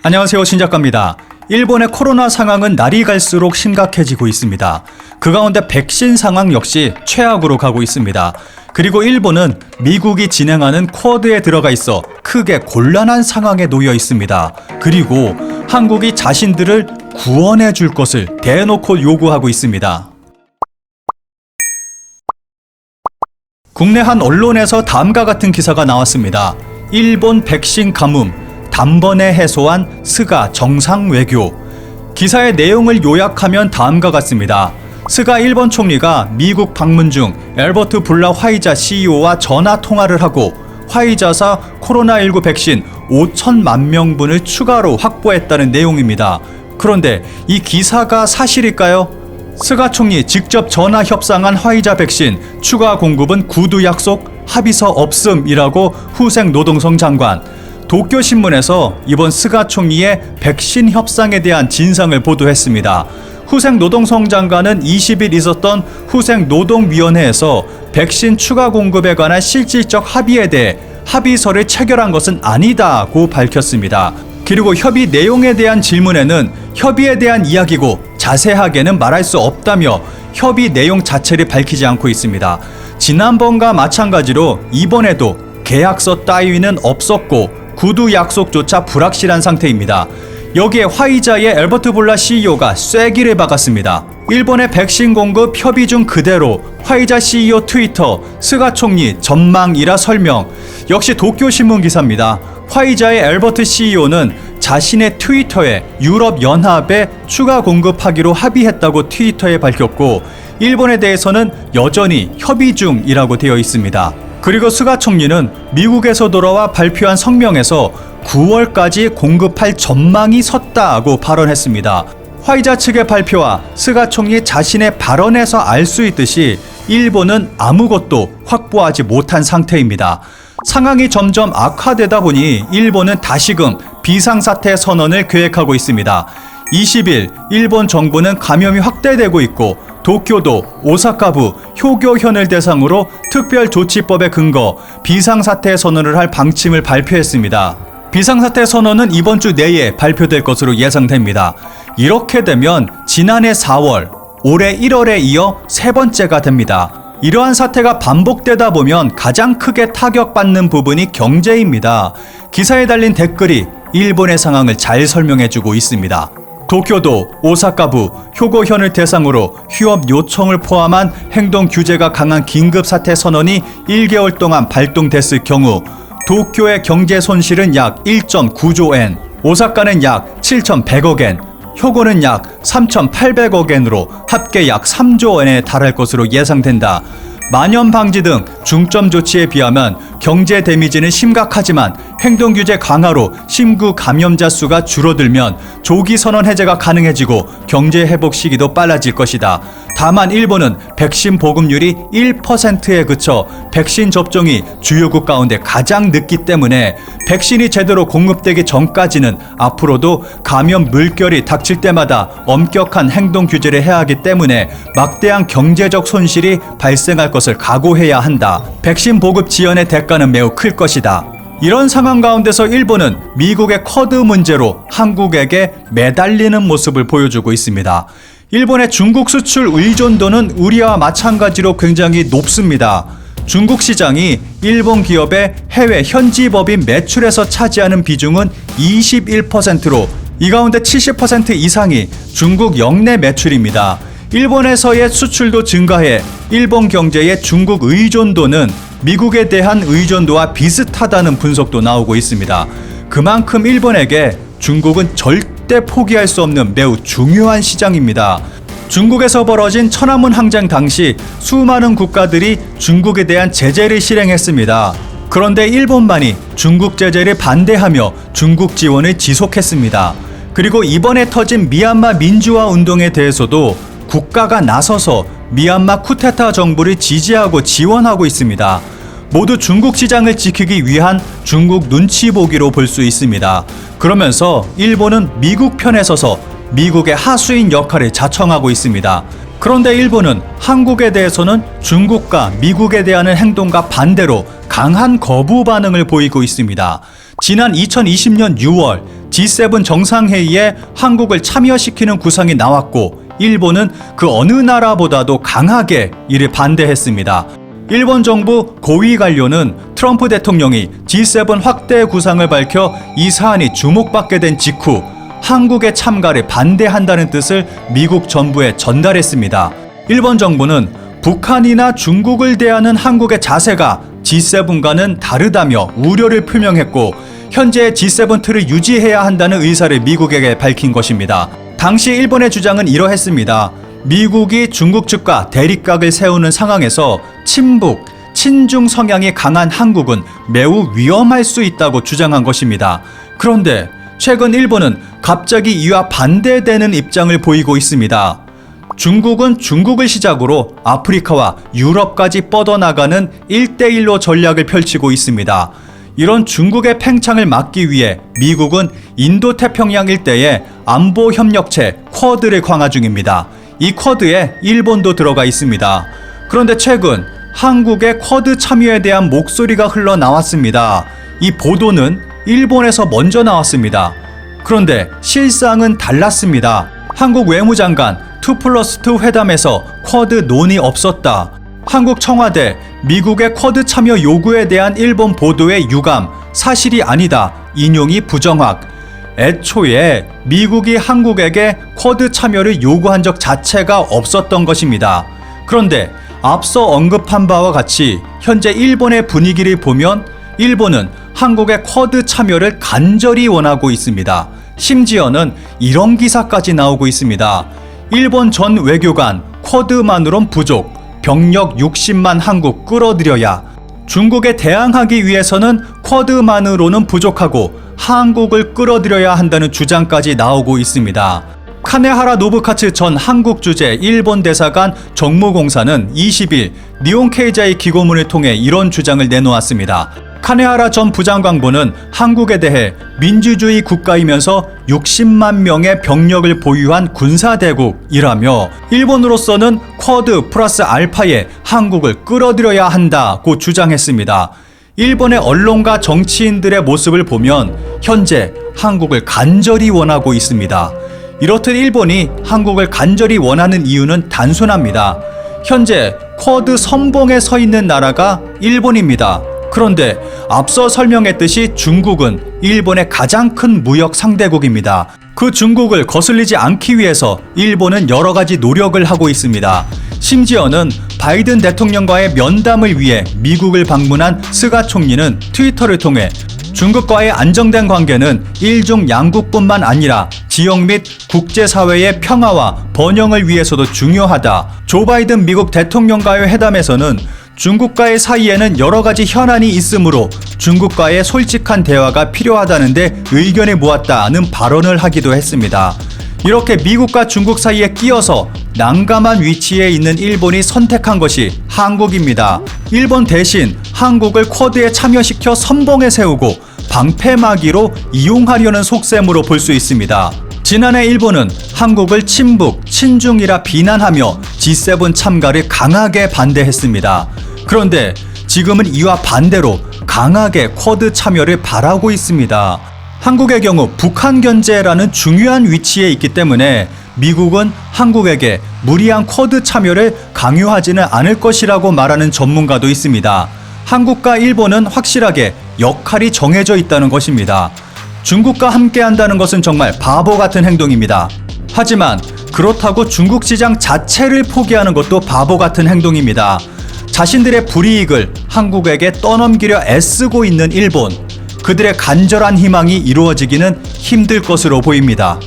안녕하세요, 신작가입니다. 일본의 코로나 상황은 날이 갈수록 심각해지고 있습니다. 그 가운데 백신 상황 역시 최악으로 가고 있습니다. 그리고 일본은 미국이 진행하는 쿼드에 들어가 있어 크게 곤란한 상황에 놓여 있습니다. 그리고 한국이 자신들을 구원해 줄 것을 대놓고 요구하고 있습니다. 국내 한 언론에서 다음과 같은 기사가 나왔습니다. 일본 백신 가뭄, 단번에 해소한 스가 정상 외교. 기사의 내용을 요약하면 다음과 같습니다. 스가 일본 총리가 미국 방문 중 앨버트 불라 화이자 CEO와 전화 통화를 하고 화이자사 코로나19 백신 5천만 명분을 추가로 확보했다는 내용입니다. 그런데 이 기사가 사실일까요? 스가 총리 직접 전화 협상한 화이자 백신 추가 공급은 구두 약속, 합의서 없음이라고 후생 노동성 장관. 도쿄신문에서 이번 스가 총리의 백신 협상에 대한 진상을 보도했습니다. 후생 노동성 장관은 20일 있었던 후생 노동위원회에서 백신 추가 공급에 관한 실질적 합의에 대해 합의서를 체결한 것은 아니다고 밝혔습니다. 그리고 협의 내용에 대한 질문에는 협의에 대한 이야기고 자세하게는 말할 수 없다며 협의 내용 자체를 밝히지 않고 있습니다. 지난번과 마찬가지로 이번에도 계약서 따위는 없었고 구두 약속조차 불확실한 상태입니다. 여기에 화이자의 앨버트 불라 CEO가 쐐기를 박았습니다. 일본의 백신 공급 협의 중 그대로 화이자 CEO 트위터 스가 총리 전망이라 설명. 역시 도쿄신문 기사입니다. 화이자의 앨버트 CEO는 자신의 트위터에 유럽연합에 추가 공급하기로 합의했다고 트위터에 밝혔고 일본에 대해서는 여전히 협의 중이라고 되어 있습니다. 그리고 스가 총리는 미국에서 돌아와 발표한 성명에서 9월까지 공급할 전망이 섰다고 발언했습니다. 화이자 측의 발표와 스가 총리 자신의 발언에서 알 수 있듯이 일본은 아무것도 확보하지 못한 상태입니다. 상황이 점점 악화되다 보니 일본은 다시금 비상사태 선언을 계획하고 있습니다. 20일 일본 정부는 감염이 확대되고 있고 도쿄도 오사카부 효교현을 대상으로 특별조치법에 근거 비상사태 선언을 할 방침을 발표했습니다. 비상사태 선언은 이번 주 내에 발표될 것으로 예상됩니다. 이렇게 되면 지난해 4월, 올해 1월에 이어 세 번째가 됩니다. 이러한 사태가 반복되다 보면 가장 크게 타격받는 부분이 경제입니다. 기사에 달린 댓글이 일본의 상황을 잘 설명해주고 있습니다. 도쿄도 오사카부 효고현을 대상으로 휴업 요청을 포함한 행동 규제가 강한 긴급사태 선언이 1개월 동안 발동됐을 경우 도쿄의 경제 손실은 약 1.9조 엔, 오사카는 약 7,100억 엔, 효고는 약 3,800억 엔으로 합계 약 3조 엔에 달할 것으로 예상된다. 만연 방지 등 중점 조치에 비하면 경제 데미지는 심각하지만 행동 규제 강화로 신규 감염자 수가 줄어들면 조기 선언 해제가 가능해지고 경제 회복 시기도 빨라질 것이다. 다만 일본은 백신 보급률이 1%에 그쳐 백신 접종이 주요국 가운데 가장 늦기 때문에 백신이 제대로 공급되기 전까지는 앞으로도 감염 물결이 닥칠 때마다 엄격한 행동 규제를 해야 하기 때문에 막대한 경제적 손실이 발생할 것을 각오해야 한다. 백신 보급 지연의 대가는 매우 클 것이다. 이런 상황 가운데서 일본은 미국의 쿼드 문제로 한국에게 매달리는 모습을 보여주고 있습니다. 일본의 중국 수출 의존도는 우리와 마찬가지로 굉장히 높습니다. 중국 시장이 일본 기업의 해외 현지 법인 매출에서 차지하는 비중은 21%로 이 가운데 70% 이상이 중국 역내 매출입니다. 일본에서의 수출도 증가해 일본 경제의 중국 의존도는 미국에 대한 의존도와 비슷하다는 분석도 나오고 있습니다. 그만큼 일본에게 중국은 절대 포기할 수 없는 매우 중요한 시장입니다. 중국에서 벌어진 천안문 항쟁 당시 수많은 국가들이 중국에 대한 제재를 실행했습니다. 그런데 일본만이 중국 제재를 반대하며 중국 지원을 지속했습니다. 그리고 이번에 터진 미얀마 민주화 운동에 대해서도 국가가 나서서 미얀마 쿠데타 정부를 지지하고 지원하고 있습니다. 모두 중국 시장을 지키기 위한 중국 눈치 보기로 볼 수 있습니다. 그러면서 일본은 미국 편에 서서 미국의 하수인 역할을 자청하고 있습니다. 그런데 일본은 한국에 대해서는 중국과 미국에 대한 행동과 반대로 강한 거부 반응을 보이고 있습니다. 지난 2020년 6월 G7 정상회의에 한국을 참여시키는 구상이 나왔고 일본은 그 어느 나라보다도 강하게 이를 반대했습니다. 일본 정부 고위 관료는 트럼프 대통령이 G7 확대 구상을 밝혀 이 사안이 주목받게 된 직후 한국의 참가를 반대한다는 뜻을 미국 정부에 전달했습니다. 일본 정부는 북한이나 중국을 대하는 한국의 자세가 G7과는 다르다며 우려를 표명했고 현재 G7 틀을 유지해야 한다는 의사를 미국에게 밝힌 것입니다. 당시 일본의 주장은 이러했습니다. 미국이 중국 측과 대립각을 세우는 상황에서 친북, 친중 성향이 강한 한국은 매우 위험할 수 있다고 주장한 것입니다. 그런데 최근 일본은 갑자기 이와 반대되는 입장을 보이고 있습니다. 중국은 중국을 시작으로 아프리카와 유럽까지 뻗어나가는 1대1로 전략을 펼치고 있습니다. 이런 중국의 팽창을 막기 위해 미국은 인도태평양 일대의 안보협력체 쿼드를 강화 중입니다. 이 쿼드에 일본도 들어가 있습니다. 그런데 최근 한국의 쿼드 참여에 대한 목소리가 흘러나왔습니다. 이 보도는 일본에서 먼저 나왔습니다. 그런데 실상은 달랐습니다. 한국 외무장관 2+2 회담에서 쿼드 논의 없었다. 한국 청와대 미국의 쿼드 참여 요구에 대한 일본 보도의 유감, 사실이 아니다. 인용이 부정확. 애초에 미국이 한국에게 쿼드 참여를 요구한 적 자체가 없었던 것입니다. 그런데 앞서 언급한 바와 같이 현재 일본의 분위기를 보면 일본은 한국의 쿼드 참여를 간절히 원하고 있습니다. 심지어는 이런 기사까지 나오고 있습니다. 일본 전 외교관 쿼드만으론 부족, 병력 60만 한국 끌어들여야. 중국에 대항하기 위해서는 쿼드만으로는 부족하고 한국을 끌어들여야 한다는 주장까지 나오고 있습니다. 카네하라 노부카츠 전 한국 주재 일본 대사관 정무공사는 20일 니혼 케이자이 기고문을 통해 이런 주장을 내놓았습니다. 카네하라 전 부장관보는 한국에 대해 민주주의 국가이면서 60만 명의 병력을 보유한 군사대국이라며 일본으로서는 쿼드 플러스 알파에 한국을 끌어들여야 한다고 주장했습니다. 일본의 언론과 정치인들의 모습을 보면 현재 한국을 간절히 원하고 있습니다. 이렇듯 일본이 한국을 간절히 원하는 이유는 단순합니다. 현재 쿼드 선봉에 서 있는 나라가 일본입니다. 그런데 앞서 설명했듯이 중국은 일본의 가장 큰 무역 상대국입니다. 그 중국을 거슬리지 않기 위해서 일본은 여러 가지 노력을 하고 있습니다. 심지어는 바이든 대통령과의 면담을 위해 미국을 방문한 스가 총리는 트위터를 통해 중국과의 안정된 관계는 일중 양국뿐만 아니라 지역 및 국제사회의 평화와 번영을 위해서도 중요하다. 조 바이든 미국 대통령과의 회담에서는 중국과의 사이에는 여러 가지 현안이 있으므로 중국과의 솔직한 대화가 필요하다는데 의견을 모았다는 발언을 하기도 했습니다. 이렇게 미국과 중국 사이에 끼어서 난감한 위치에 있는 일본이 선택한 것이 한국입니다. 일본 대신 한국을 쿼드에 참여시켜 선봉에 세우고 방패막이로 이용하려는 속셈으로 볼 수 있습니다. 지난해 일본은 한국을 친북, 친중이라 비난하며 G7 참가를 강하게 반대했습니다. 그런데 지금은 이와 반대로 강하게 쿼드 참여를 바라고 있습니다. 한국의 경우 북한 견제라는 중요한 위치에 있기 때문에 미국은 한국에게 무리한 쿼드 참여를 강요하지는 않을 것이라고 말하는 전문가도 있습니다. 한국과 일본은 확실하게 역할이 정해져 있다는 것입니다. 중국과 함께 한다는 것은 정말 바보 같은 행동입니다. 하지만 그렇다고 중국 시장 자체를 포기하는 것도 바보 같은 행동입니다. 자신들의 불이익을 한국에게 떠넘기려 애쓰고 있는 일본, 그들의 간절한 희망이 이루어지기는 힘들 것으로 보입니다.